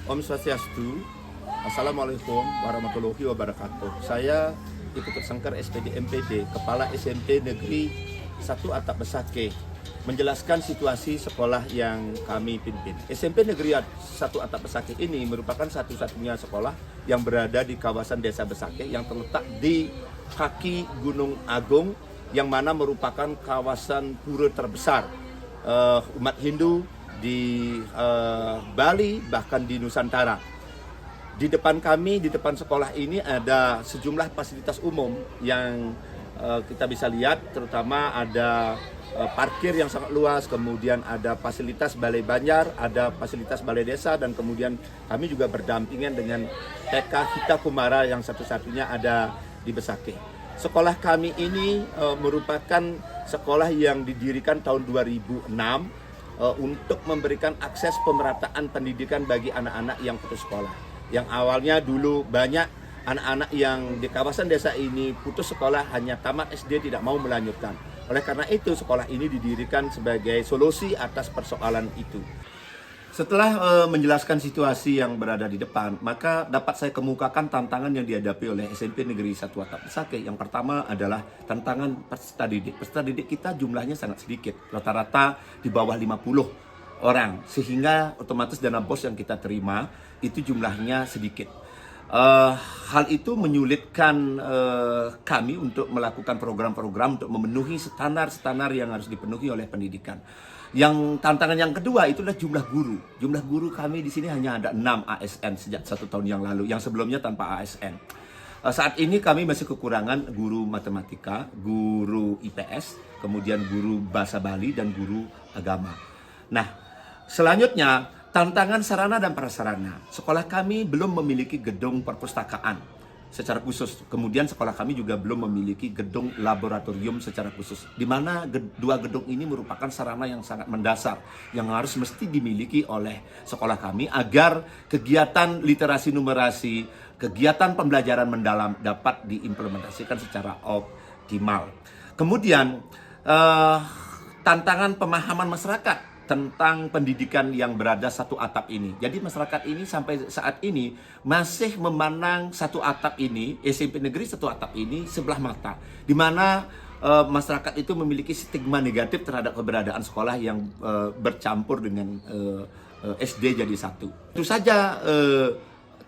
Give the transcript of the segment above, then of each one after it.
Om Swastiastu. Assalamualaikum warahmatullahi wabarakatuh. Saya Ikut Sangkar SPD MPD, Kepala SMP Negeri 1 Atap Besakeh, menjelaskan situasi sekolah yang kami pimpin. SMP Negeri 1 Atap Besakeh ini merupakan satu-satunya sekolah yang berada di kawasan Desa Besakeh yang terletak di kaki Gunung Agung, yang mana merupakan kawasan pura terbesar umat Hindu di Bali, bahkan di Nusantara. Di depan kami, di depan sekolah ini ada sejumlah fasilitas umum yang kita bisa lihat, terutama ada parkir yang sangat luas, kemudian ada fasilitas balai banjar, ada fasilitas balai desa, dan kemudian kami juga berdampingan dengan TK Hita Kumara yang satu-satunya ada di Besakeh. Sekolah kami ini merupakan sekolah yang didirikan tahun 2006 untuk memberikan akses pemerataan pendidikan bagi anak-anak yang putus sekolah. Yang awalnya dulu banyak anak-anak yang di kawasan desa ini putus sekolah, hanya tamat SD tidak mau melanjutkan. Oleh karena itu sekolah ini didirikan sebagai solusi atas persoalan itu. Setelah menjelaskan situasi yang berada di depan, maka dapat saya kemukakan tantangan yang dihadapi oleh SMP Negeri 1 Atap Besakeh. Yang pertama adalah tantangan peserta didik. Peserta didik kita jumlahnya sangat sedikit, rata-rata di bawah 50 orang, sehingga otomatis dana BOS yang kita terima itu jumlahnya sedikit. Hal itu menyulitkan kami untuk melakukan program-program untuk memenuhi standar-standar yang harus dipenuhi oleh pendidikan. Yang tantangan yang kedua itu adalah jumlah guru. Jumlah guru kami di sini hanya ada 6 ASN sejak 1 tahun yang lalu, yang sebelumnya tanpa ASN. Saat ini kami masih kekurangan guru matematika, guru IPS, kemudian guru bahasa Bali, dan guru agama. Nah, selanjutnya tantangan sarana dan prasarana. Sekolah kami belum memiliki gedung perpustakaan secara khusus. Kemudian sekolah kami juga belum memiliki gedung laboratorium secara khusus, di mana dua gedung ini merupakan sarana yang sangat mendasar yang harus mesti dimiliki oleh sekolah kami agar kegiatan literasi numerasi, kegiatan pembelajaran mendalam dapat diimplementasikan secara optimal. Kemudian tantangan pemahaman masyarakat tentang pendidikan yang berada satu atap ini. Jadi masyarakat ini sampai saat ini masih memandang satu atap ini, SMP Negeri 1 Atap ini sebelah mata, di mana masyarakat itu memiliki stigma negatif terhadap keberadaan sekolah yang bercampur dengan SD jadi satu. Itu saja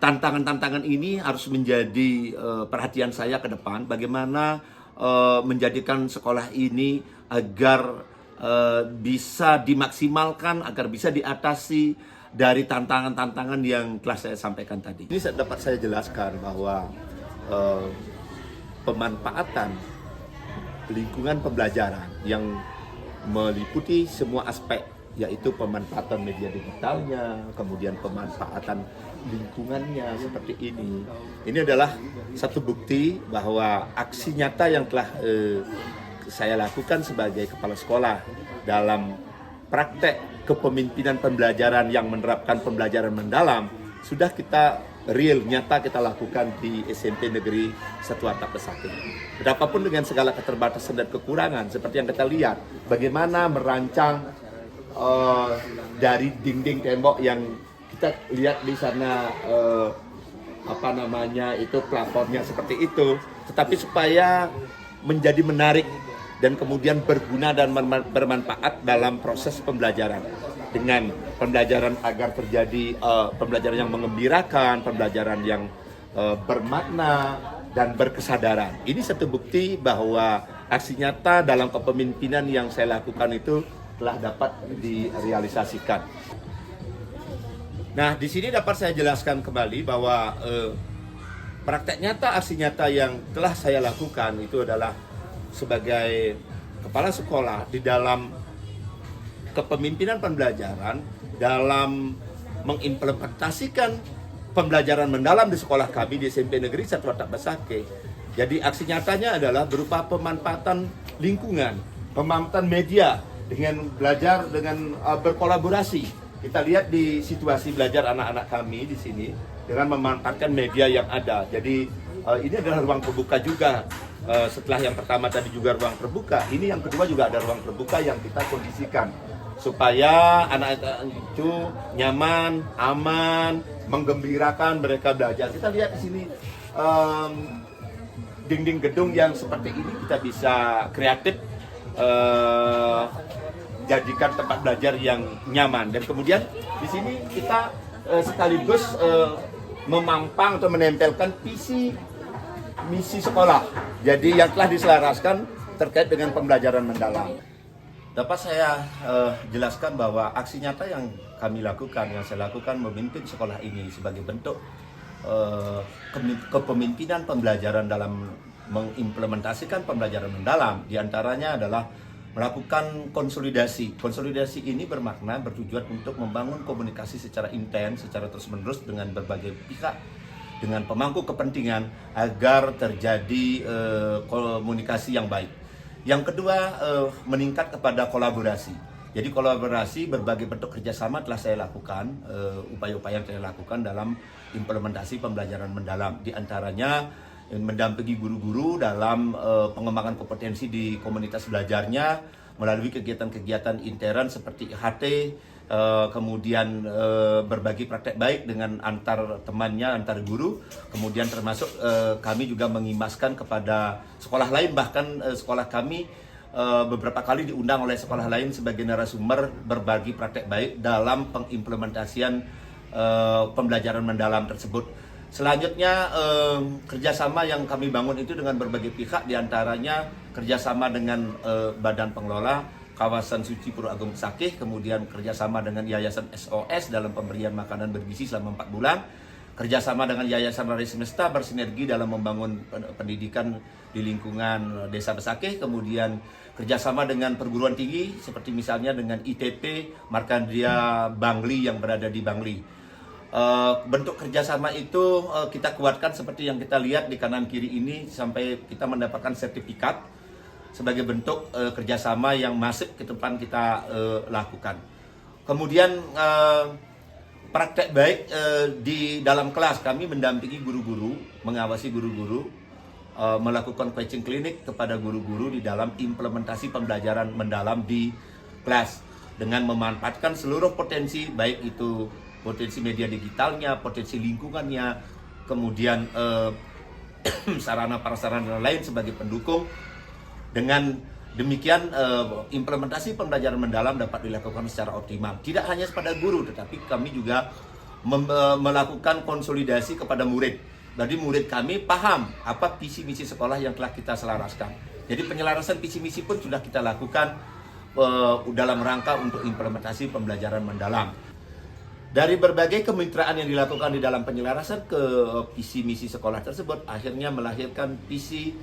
tantangan-tantangan ini harus menjadi perhatian saya ke depan, bagaimana menjadikan sekolah ini agar bisa dimaksimalkan, agar bisa diatasi dari tantangan-tantangan yang telah saya sampaikan tadi. Ini dapat saya jelaskan bahwa pemanfaatan lingkungan pembelajaran yang meliputi semua aspek, yaitu pemanfaatan media digitalnya, kemudian pemanfaatan lingkungannya seperti ini. Ini adalah satu bukti bahwa aksi nyata yang telah saya lakukan sebagai kepala sekolah dalam praktek kepemimpinan pembelajaran yang menerapkan pembelajaran mendalam sudah kita real, nyata kita lakukan di SMP Negeri 1 Atap Besakeh. Berapapun dengan segala keterbatasan dan kekurangan, seperti yang kita lihat, bagaimana merancang dari dinding tembok yang kita lihat di sana, itu plafonnya seperti itu, tetapi supaya menjadi menarik dan kemudian berguna dan bermanfaat dalam proses pembelajaran, dengan pembelajaran agar terjadi pembelajaran yang mengembirakan, pembelajaran yang bermakna dan berkesadaran. Ini satu bukti bahwa aksi nyata dalam kepemimpinan yang saya lakukan itu telah dapat direalisasikan. Nah, di sini dapat saya jelaskan kembali bahwa praktek nyata, aksi nyata yang telah saya lakukan itu adalah sebagai kepala sekolah di dalam kepemimpinan pembelajaran, dalam mengimplementasikan pembelajaran mendalam di sekolah kami di SMP Negeri 1 Atap Besakeh. Jadi aksi nyatanya adalah berupa pemanfaatan lingkungan, pemanfaatan media dengan belajar, dengan berkolaborasi. Kita lihat di situasi belajar anak-anak kami di sini dengan memanfaatkan media yang ada. Jadi ini adalah ruang terbuka juga. Setelah yang pertama tadi juga ruang terbuka, ini yang kedua juga ada ruang terbuka yang kita kondisikan supaya anak-anak itu nyaman, aman, menggembirakan mereka belajar. Kita lihat di sini dinding gedung yang seperti ini kita bisa kreatif jadikan tempat belajar yang nyaman. Dan kemudian di sini kita sekaligus memampang atau menempelkan visi misi sekolah. Jadi yang telah diselaraskan terkait dengan pembelajaran mendalam. Dapat saya jelaskan bahwa aksi nyata yang kami lakukan, yang saya lakukan memimpin sekolah ini sebagai bentuk kepemimpinan pembelajaran dalam mengimplementasikan pembelajaran mendalam. Di antaranya adalah melakukan konsolidasi. Konsolidasi ini bermakna bertujuan untuk membangun komunikasi secara intens, secara terus-menerus dengan berbagai pihak, dengan pemangku kepentingan agar terjadi komunikasi yang baik. Yang kedua, meningkat kepada kolaborasi. Jadi kolaborasi berbagai bentuk kerjasama telah saya lakukan, upaya-upaya yang saya lakukan dalam implementasi pembelajaran mendalam. Di antaranya mendampingi guru-guru dalam pengembangan kompetensi di komunitas belajarnya melalui kegiatan-kegiatan intern seperti IHT, kemudian berbagi praktek baik dengan antar temannya, antar guru, kemudian termasuk kami juga mengimbaskan kepada sekolah lain, bahkan sekolah kami beberapa kali diundang oleh sekolah lain sebagai narasumber berbagi praktek baik dalam pengimplementasian pembelajaran mendalam tersebut. Selanjutnya kerjasama yang kami bangun itu dengan berbagai pihak, diantaranya kerjasama dengan Badan Pengelola Kawasan Suci Pura Agung Besakih, kemudian kerjasama dengan Yayasan SOS dalam pemberian makanan bergizi selama 4 bulan, kerjasama dengan Yayasan Rari Semesta bersinergi dalam membangun pendidikan di lingkungan Desa Besakih, kemudian kerjasama dengan perguruan tinggi seperti misalnya dengan ITP Markandia Bangli yang berada di Bangli. Bentuk kerjasama itu kita kuatkan seperti yang kita lihat di kanan kiri ini sampai kita mendapatkan sertifikat sebagai bentuk kerjasama yang masif ke depan kita lakukan. Kemudian praktek baik di dalam kelas, kami mendampingi guru-guru, mengawasi guru-guru, melakukan coaching klinik kepada guru-guru di dalam implementasi pembelajaran mendalam di kelas dengan memanfaatkan seluruh potensi, baik itu potensi media digitalnya, potensi lingkungannya, kemudian sarana prasarana lain sebagai pendukung. Dengan demikian implementasi pembelajaran mendalam dapat dilakukan secara optimal. Tidak hanya pada guru, tetapi kami juga melakukan konsolidasi kepada murid. Jadi murid kami paham apa visi misi sekolah yang telah kita selaraskan. Jadi penyelarasan visi misi pun sudah kita lakukan dalam rangka untuk implementasi pembelajaran mendalam. Dari berbagai kemitraan yang dilakukan di dalam penyelarasan ke visi misi sekolah tersebut, akhirnya melahirkan visi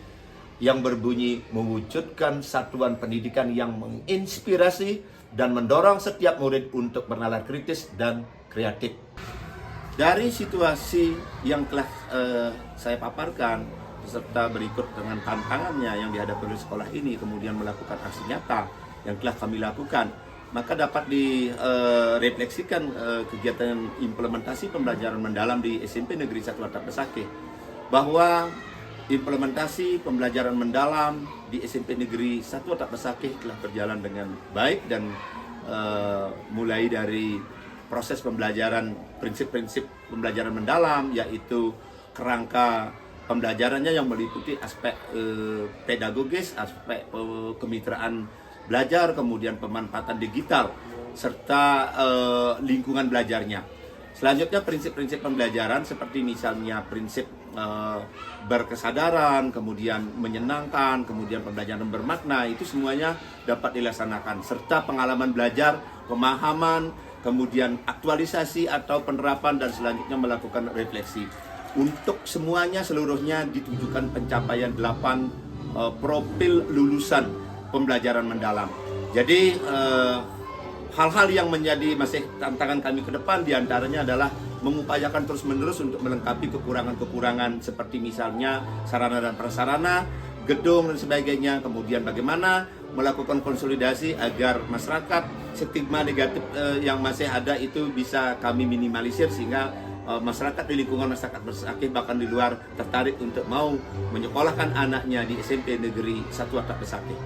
yang berbunyi mewujudkan satuan pendidikan yang menginspirasi dan mendorong setiap murid untuk bernalar kritis dan kreatif. Dari situasi yang telah saya paparkan, beserta berikut dengan tantangannya yang dihadapi oleh sekolah ini, kemudian melakukan aksi nyata yang telah kami lakukan, maka dapat direfleksikan kegiatan implementasi pembelajaran mendalam di SMP Negeri 1 Atap Besakih, bahwa implementasi pembelajaran mendalam di SMP Negeri 1 Atap Besakih telah berjalan dengan baik dan mulai dari proses pembelajaran, prinsip-prinsip pembelajaran mendalam, yaitu kerangka pembelajarannya yang meliputi aspek pedagogis, aspek kemitraan belajar, kemudian pemanfaatan digital, serta lingkungan belajarnya. Selanjutnya prinsip-prinsip pembelajaran seperti misalnya prinsip berkesadaran, kemudian menyenangkan, kemudian pembelajaran bermakna, itu semuanya dapat dilaksanakan. Serta pengalaman belajar, pemahaman, kemudian aktualisasi atau penerapan, dan selanjutnya melakukan refleksi. Untuk semuanya seluruhnya ditujukan pencapaian 8 profil lulusan pembelajaran mendalam. Jadi hal-hal yang menjadi masih tantangan kami ke depan diantaranya adalah mengupayakan terus-menerus untuk melengkapi kekurangan-kekurangan seperti misalnya sarana dan prasarana, gedung dan sebagainya. Kemudian bagaimana melakukan konsolidasi agar masyarakat stigma negatif yang masih ada itu bisa kami minimalisir, sehingga masyarakat di lingkungan masyarakat Besakih bahkan di luar tertarik untuk mau menyekolahkan anaknya di SMP Negeri 1 Atap Besakih.